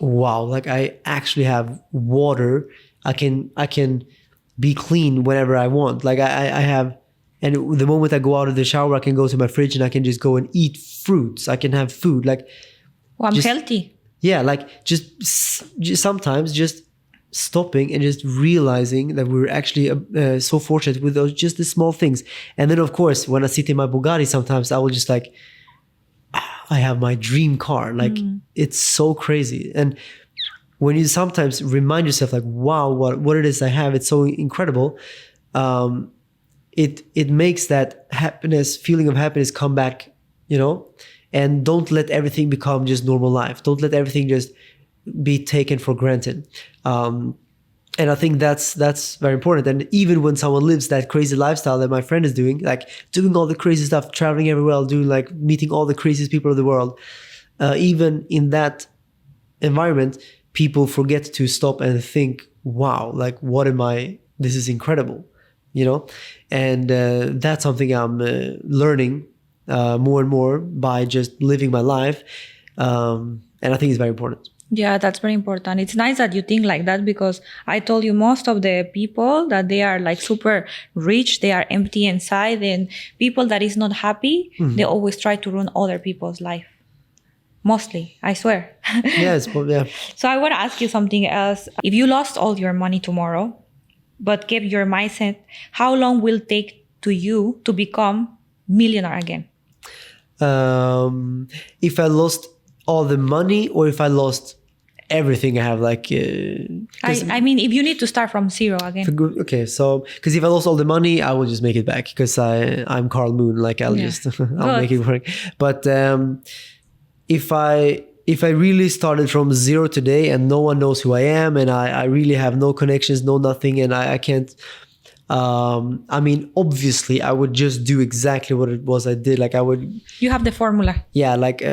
wow, like I actually have water. I can be clean whenever I want. Like I have, and the moment I go out of the shower, I can go to my fridge and I can just go and eat fruits. I can have food. Like, well, I'm healthy. Yeah, like just sometimes just stopping and just realizing that we're actually so fortunate with those just the small things. And then of course, when I sit in my Bugatti, sometimes I will just like, I have my dream car. Like it's so crazy. And when you sometimes remind yourself like, wow, what it is I have, it's so incredible. It makes that feeling of happiness come back, you know. And don't let everything become just normal life. Don't let everything just be taken for granted. And I think that's very important. And even when someone lives that crazy lifestyle that my friend is doing, like doing all the crazy stuff, traveling everywhere, doing like meeting all the craziest people of the world, even in that environment, people forget to stop and think, wow, like what am I? This is incredible, you know? And that's something I'm learning more and more by just living my life. And I think it's very important. Yeah, that's very important. It's nice that you think like that, because I told you most of the people that they are like super rich, they are empty inside, and people that is not happy, they always try to ruin other people's life. Mostly, I swear. Yes, yeah. So I want to ask you something else. If you lost all your money tomorrow, but kept your mindset, how long will it take to you to become millionaire again? If I lost all the money or if I lost everything I have, like I mean, if you need to start from zero again. Okay, so because if I lost all the money, I will just make it back, because I'm Carl MooN. Like I'll make it work. But if I really started from zero today and no one knows who I am, and I really have no connections, no nothing, and I can't. I mean, obviously, I would just do exactly what it was I did. Like I would. You have the formula. Yeah, like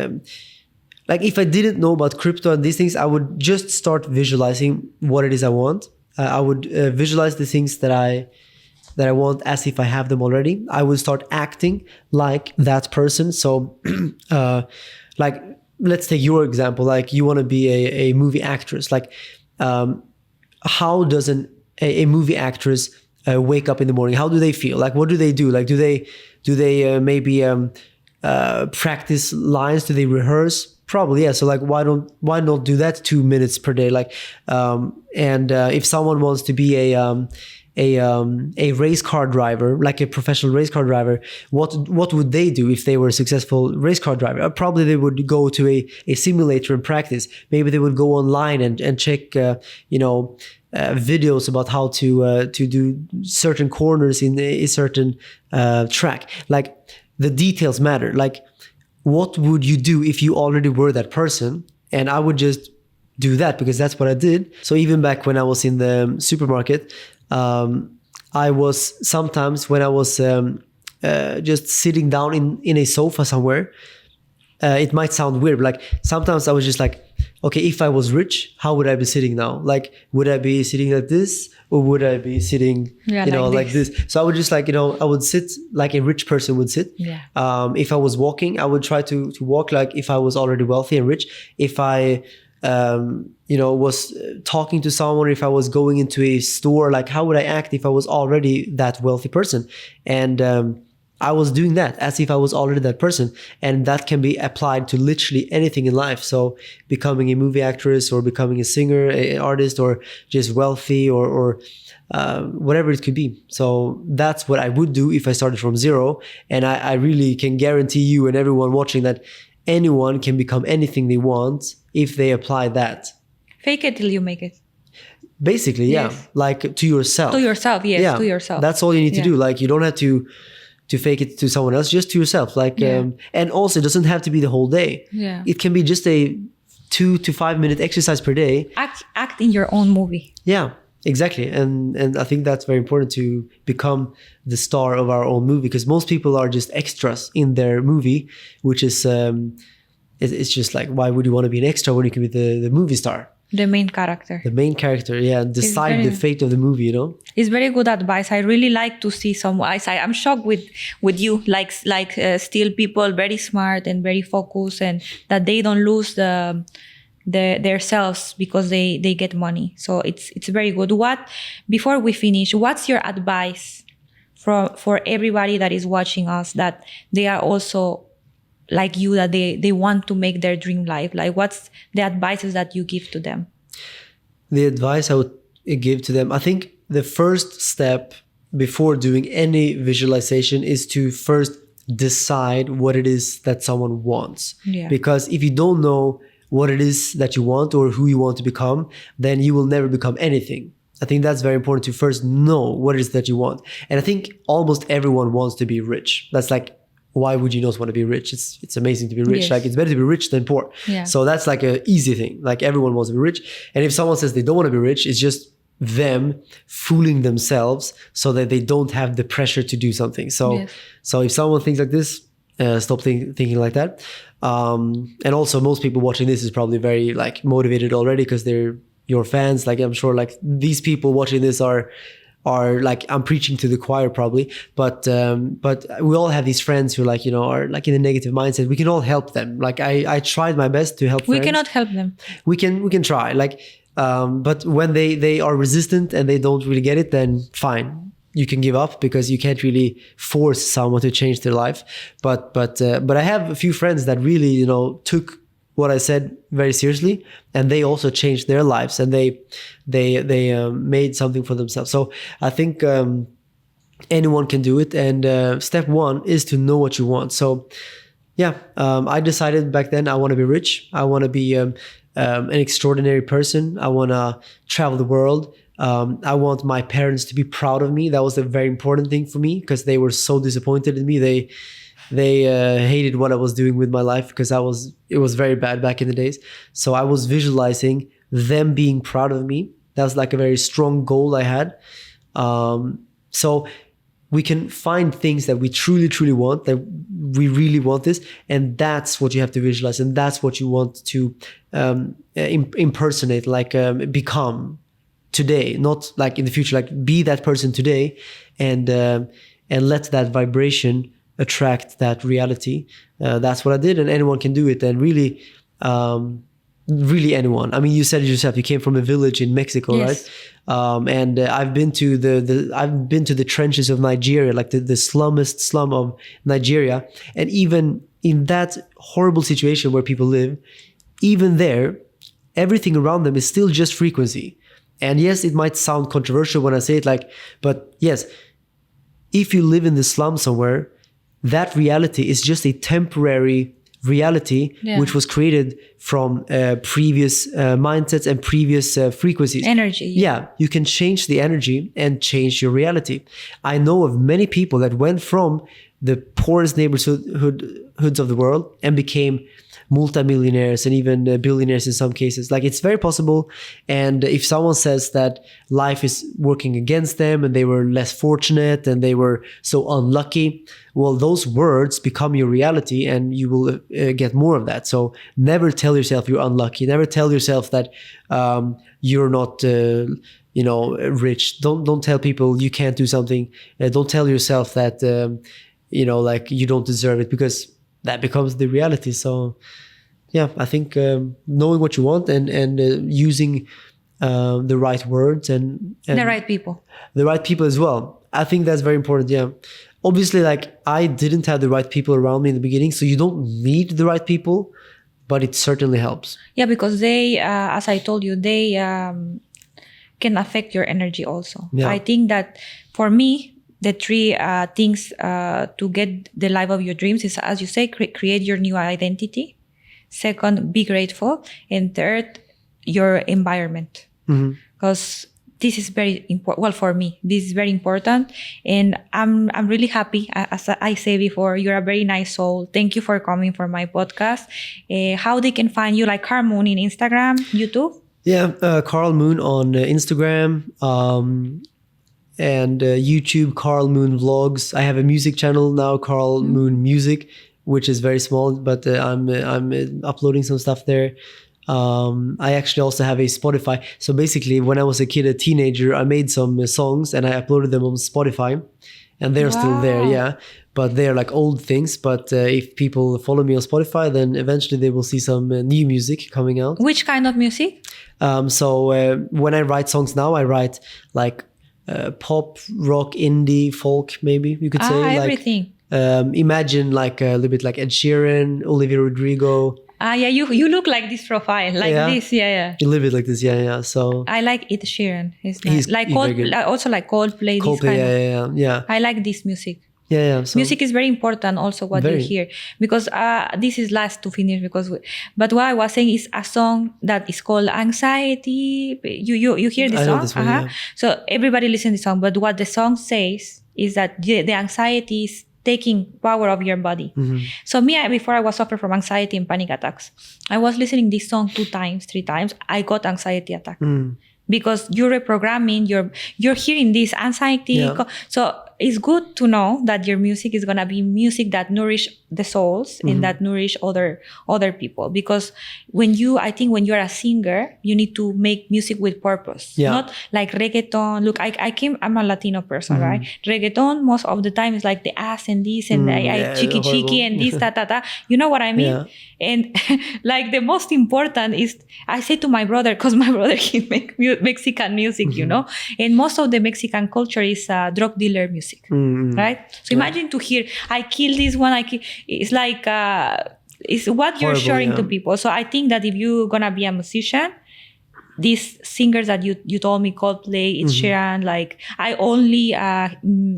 if I didn't know about crypto and these things, I would just start visualizing what it is I want. I would visualize the things that that I want as if I have them already. I would start acting like that person. So, like, let's take your example. Like, you want to be a movie actress. Like, how does a movie actress wake up in the morning? How do they feel? Like, what do they do? Like, do they maybe practice lines? Do they rehearse? Probably, yeah. So like, why not do that 2 minutes per day? Like, if someone wants to be a race car driver, like a professional race car driver, what would they do if they were a successful race car driver? Probably they would go to a simulator and practice. Maybe they would go online and check, videos about how to do certain corners in a certain track. Like, the details matter. Like, what would you do if you already were that person? And I would just do that because that's what I did. So even back when I was in the supermarket, I was sometimes, when I was just sitting down in a sofa somewhere, it might sound weird, but like sometimes I was just like, okay, if I was rich, how would I be sitting now? Like, would I be sitting like this, or would I be sitting, like this? So I would just like, I would sit like a rich person would sit. Yeah. If I was walking, I would try to walk like if I was already wealthy and rich. If I, was talking to someone, if I was going into a store, like how would I act if I was already that wealthy person? And I was doing that as if I was already that person. And that can be applied to literally anything in life. So becoming a movie actress, or becoming a singer, an artist, or just wealthy, or whatever it could be. So that's what I would do if I started from zero. And I really can guarantee you and everyone watching that anyone can become anything they want if they apply that. Fake it till you make it. Basically, yeah. Yes. Like to yourself. To yourself, yes, Yeah. to yourself. That's all you need to do. Like, you don't have to fake it to someone else, just to yourself. Like, and also it doesn't have to be the whole day. Yeah. It can be just a 2 to 5 minute exercise per day. Act in your own movie. Yeah, exactly. And I think that's very important, to become the star of our own movie, because most people are just extras in their movie, which is, it's just like, why would you want to be an extra when you can be the movie star? The main character. The main character, yeah. Decide the fate of the movie, It's very good advice. I really like to see someone. I'm shocked with you, like still people very smart and very focused, and that they don't lose their selves because they get money. So it's very good. Before we finish, what's your advice for everybody that is watching us, that they are also like you, that they want to make their dream life? Like, what's the advices that you give to them? The advice I would give to them, I think the first step before doing any visualization is to first decide what it is that someone wants. Yeah. Because if you don't know what it is that you want or who you want to become, then you will never become anything. I think that's very important, to first know what it is that you want. And I think almost everyone wants to be rich. That's like, why would you not want to be rich? It's amazing to be rich. Yes. Like, it's better to be rich than poor. Yeah. So that's like an easy thing. Like, everyone wants to be rich. And if someone says they don't want to be rich, it's just them fooling themselves so that they don't have the pressure to do something. So, Yes. so if someone thinks like this, stop thinking like that. And also, most people watching this is probably very like motivated already because they're your fans. Like, I'm sure like these people watching this are like, I'm preaching to the choir probably, but we all have these friends who like, are like in a negative mindset. We can all help them. Like, I tried my best to help We friends. cannot help them. We can try, like, but when they are resistant and they don't really get it, then fine, you can give up, because you can't really force someone to change their life. But I have a few friends that really, took what I said very seriously, and they also changed their lives, and they made something for themselves. So I think anyone can do it. And step one is to know what you want. So yeah, I decided back then I want to be rich. I want to be an extraordinary person. I want to travel the world. I want my parents to be proud of me. That was a very important thing for me, because they were so disappointed in me. They hated what I was doing with my life, because it was very bad back in the days. So I was visualizing them being proud of me. That was like a very strong goal I had. So we can find things that we truly, truly want, that we really want this. And that's what you have to visualize. And that's what you want to impersonate, like become. today, not like in the future. Like be that person today, and let that vibration attract that reality. That's what I did, and anyone can do it. And really, really anyone. I mean, you said it yourself. You came from a village in Mexico, Yes. right? And I've been to the trenches of Nigeria, like the slummest slum of Nigeria, and even in that horrible situation where people live, even there, everything around them is still just frequency. And yes, it might sound controversial when I say it, like, but yes, if you live in the slum somewhere, that reality is just a temporary reality, Yeah. which was created from previous mindsets and previous frequencies. Energy. Yeah, you can change the energy and change your reality. I know of many people that went from the poorest neighborhoods of the world and became multimillionaires and even billionaires in some cases. Like, it's very possible. And if someone says that life is working against them and they were less fortunate and they were so unlucky, well, those words become your reality and you will get more of that. So never tell yourself you're unlucky. Never tell yourself that you're not rich. Don't tell people you can't do something. Don't tell yourself that like you don't deserve it, because that becomes the reality. So yeah, I think knowing what you want and using the right words and The right people. the right people as well. I think that's very important. Yeah. Obviously, like, I didn't have the right people around me in the beginning, so you don't need the right people, but it certainly helps. Yeah, because they, as I told you, they can affect your energy also. Yeah. I think that for me, the three things to get the life of your dreams is, as you say, create your new identity. Second, be grateful. And third, your environment. Because this is very important. Well, for me, this is very important. And I'm really happy. As I say before, you're a very nice soul. Thank you for coming for my podcast. How they can find you, like Carl MooN in Instagram, YouTube? Yeah, Carl MooN on Instagram and YouTube, Carl MooN Vlogs. I have a music channel now, Carl MooN Music, which is very small, but I'm uploading some stuff there. I actually also have a Spotify. So basically, when I was a kid, a teenager, I made some songs and I uploaded them on Spotify, and they're still there. Wow. Yeah, but they're like old things. But if people follow me on Spotify, then eventually they will see some new music coming out. Which kind of music? So when I write songs now, I write like pop, rock, indie, folk, maybe you could say. Everything. Imagine like a little bit like Ed Sheeran, Olivia Rodrigo. Yeah, you look like this profile, like Yeah. this. Yeah. A little bit like this, yeah. So I like Ed Sheeran. It's nice. He's Like very good. also like Coldplay. This Coldplay, kind of. yeah. I like this music. Yeah. So Music is very important. Also, what Very. you hear, because this is last to finish. But what I was saying is a song that is called Anxiety. You hear the I know song? this one, yeah. So everybody listen to the song. But what the song says is that the anxiety is taking power of your body. So before I was suffering from anxiety and panic attacks, I was listening this song 2 times, 3 times. I got anxiety attack. Because you're reprogramming, you're hearing this anxiety. Yeah. So it's good to know that your music is gonna be music that nourish the souls and that nourish other people. Because I think when you're a singer, you need to make music with purpose. Yeah. Not like reggaeton. Look, I'm a Latino person, right? Reggaeton most of the time is like the ass and this and yeah, cheeky horrible. and this ta. You know what I mean? Yeah. And like the most important is, I say to my brother, because my brother, he make Mexican music, you know, and most of the Mexican culture is drug dealer music, right? So imagine to hear, I kill this one, it's like, it's what you're Horrible, sharing to yeah. people. So I think that if you're gonna be a musician, these singers that you told me, Coldplay, it's Sheeran, like I only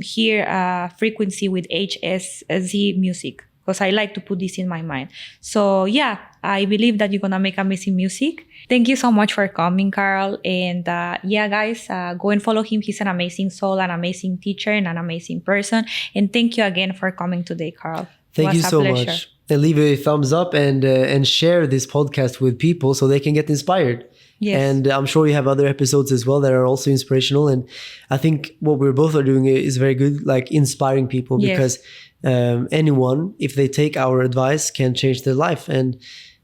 hear frequency with HSZ music, because I like to put this in my mind. So yeah, I believe that you're gonna make amazing music. Thank you so much for coming, Carl. And yeah, guys, go and follow him. He's an amazing soul, an amazing teacher, and an amazing person. And thank you again for coming today, Carl. Thank It you was a so pleasure. much. And leave a thumbs up and share this podcast with people so they can get inspired. Yes. And I'm sure you have other episodes as well that are also inspirational. And I think what we're both are doing is very good, like inspiring people, Yes. because anyone, if they take our advice, can change their life. And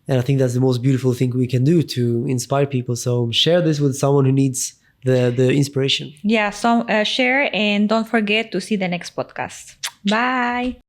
I think that's the most beautiful thing we can do, to inspire people. So share this with someone who needs the inspiration. Yeah, so share and don't forget to see the next podcast. Bye.